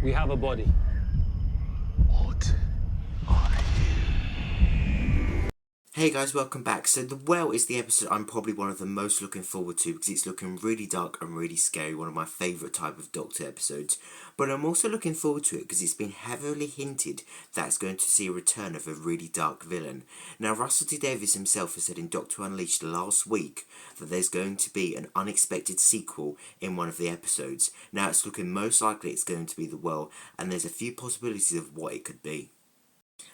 We have a body. What are you? Hey guys, welcome back. So The Well is the episode I'm probably one of the most looking forward to because it's looking really dark and really scary, one of my favourite type of Doctor episodes. But I'm also looking forward to it because it's been heavily hinted that it's going to see a return of a really dark villain. Now, Russell T Davies himself has said in Doctor Unleashed last week that there's going to be an unexpected sequel in one of the episodes. Now, it's looking most likely it's going to be The Well, and there's a few possibilities of what it could be.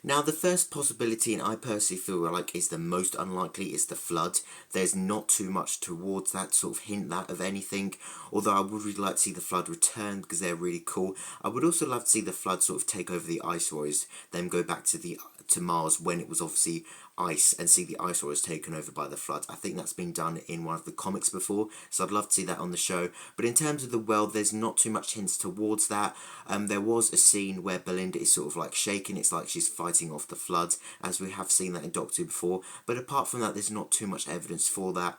Now, the first possibility, and I personally feel like is the most unlikely, is the flood. There's not too much towards that sort of hint that of anything, although I would really like to see the flood return because they're really cool. I would also love to see the flood sort of take over the Ice Warriors, then go back to Mars when it was obviously ice, and see the Ice Warriors taken over by the flood. I think that's been done in one of the comics before, so I'd love to see that on the show. But in terms of The Well, there's not too much hints towards that. There was a scene where Belinda is sort of like shaking, it's like she's fighting off the flood, as we have seen that in Doctor Who before, but apart from that there's not too much evidence for that.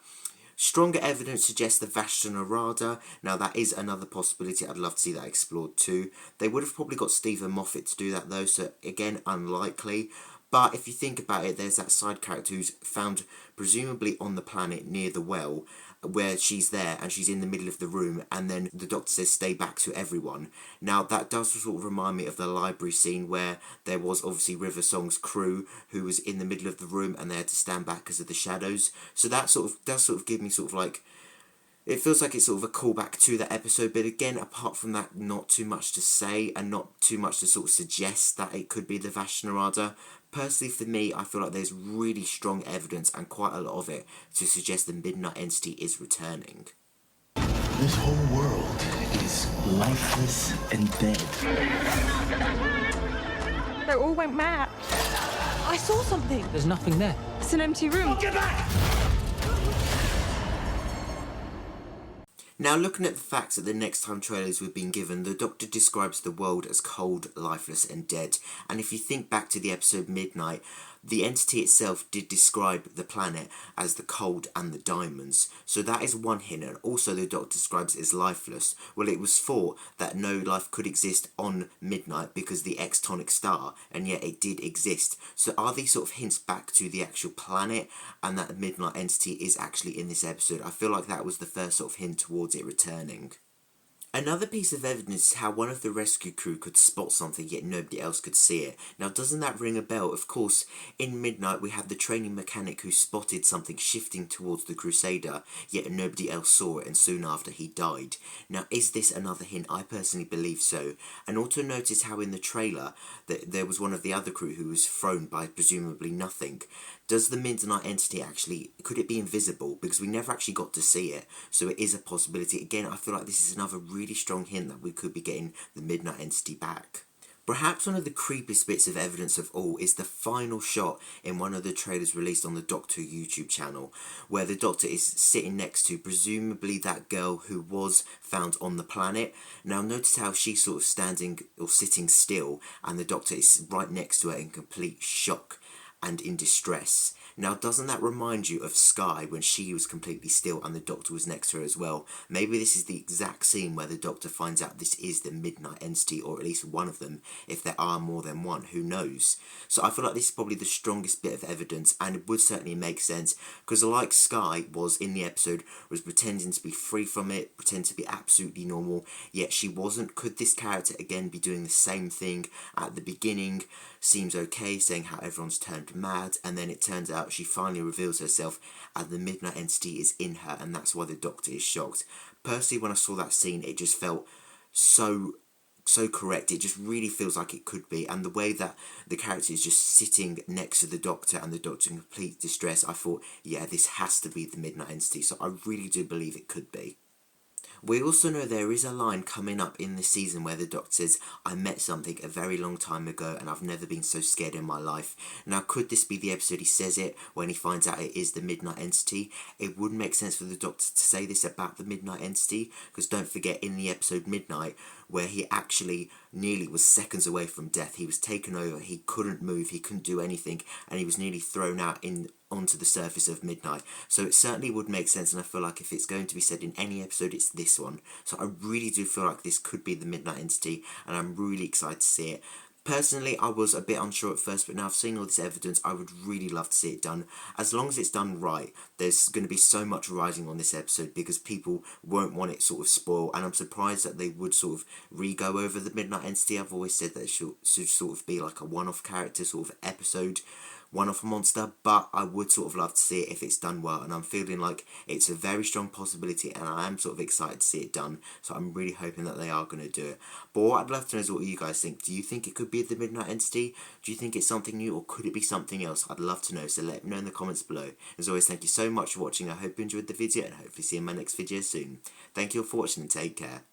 Stronger evidence suggests the Vashta Nerada. Now that is another possibility, I'd love to see that explored too. They would have probably got Stephen Moffat to do that though, so again unlikely. But if you think about it, there's that side character who's found presumably on the planet near the well, where she's there and she's in the middle of the room, and then the Doctor says stay back to everyone. Now that does sort of remind me of the library scene where there was obviously River Song's crew who was in the middle of the room and they had to stand back because of the shadows. So that does give me sort of like, it feels like it's sort of a callback to that episode, but again, apart from that, not too much to say and not too much to sort of suggest that it could be the Vashta Nerada. Personally, for me, I feel like there's really strong evidence, and quite a lot of it, to suggest the Midnight Entity is returning. This whole world is lifeless and dead. They all went mad. I saw something. There's nothing there. It's an empty room. Get back! Now, looking at the facts that the next time trailers we've been given, the Doctor describes the world as cold, lifeless and dead. And if you think back to the episode Midnight, the entity itself did describe the planet as the cold and the diamonds. So that is one hint, and also the Doctor describes it as lifeless. Well, it was thought that no life could exist on Midnight because the extonic star, and yet it did exist. So are these sort of hints back to the actual planet, and that the Midnight Entity is actually in this episode? I feel like that was the first sort of hint towards it returning. Another piece of evidence is how one of the rescue crew could spot something yet nobody else could see it. Now, doesn't that ring a bell? Of course, in Midnight we had the training mechanic who spotted something shifting towards the Crusader, yet nobody else saw it, and soon after he died. Now, is this another hint? I personally believe so. And also notice how in the trailer that there was one of the other crew who was thrown by presumably nothing. Does the Midnight Entity actually, could it be invisible? Because we never actually got to see it, so it is a possibility. Again, I feel like this is another really strong hint that we could be getting the Midnight Entity back. Perhaps one of the creepiest bits of evidence of all is the final shot in one of the trailers released on the Doctor YouTube channel, where the Doctor is sitting next to presumably that girl who was found on the planet. Now notice how she's sort of standing or sitting still, and the Doctor is right next to her in complete shock and in distress. Now, doesn't that remind you of Skye when she was completely still and the Doctor was next to her as well? Maybe this is the exact scene where the Doctor finds out this is the Midnight Entity, or at least one of them, if there are more than one, who knows? So I feel like this is probably the strongest bit of evidence, and it would certainly make sense, because like Skye was in the episode, was pretending to be free from it, pretend to be absolutely normal, yet she wasn't. Could this character again be doing the same thing at the beginning? Seems okay, saying how everyone's turned mad, and then it turns out she finally reveals herself and the Midnight Entity is in her, and that's why the Doctor is shocked. Personally, when I saw that scene, it just felt so correct. It just really feels like it could be, and the way that the character is just sitting next to the Doctor and the Doctor in complete distress, I thought, yeah, this has to be the Midnight Entity, so I really do believe it could be. We also know there is a line coming up in this season where the Doctor says, I met something a very long time ago and I've never been so scared in my life. Now, could this be the episode he says it when he finds out it is the Midnight Entity? It would make sense for the Doctor to say this about the Midnight Entity, because don't forget, in the episode Midnight, where he actually nearly was seconds away from death, he was taken over, he couldn't move, he couldn't do anything, and he was nearly thrown out onto the surface of Midnight. So it certainly would make sense, and I feel like if it's going to be said in any episode, it's this one. So I really do feel like this could be the Midnight Entity, and I'm really excited to see it. Personally, I was a bit unsure at first, but now I've seen all this evidence, I would really love to see it done. As long as it's done right, there's going to be so much riding on this episode because people won't want it sort of spoiled, and I'm surprised that they would sort of re-go over the Midnight Entity. I've always said that it should sort of be like a one-off character sort of episode, one-off monster, but I would sort of love to see it if it's done well, and I'm feeling like it's a very strong possibility, and I am sort of excited to see it done, so I'm really hoping that they are going to do it. But what I'd love to know is what you guys think. Do you think it could be the Midnight Entity? Do you think it's something new, or could it be something else? I'd love to know, so let me know in the comments below. As always, thank you so much for watching. I hope you enjoyed the video, and hopefully see you in my next video soon. Thank you all for watching, and take care.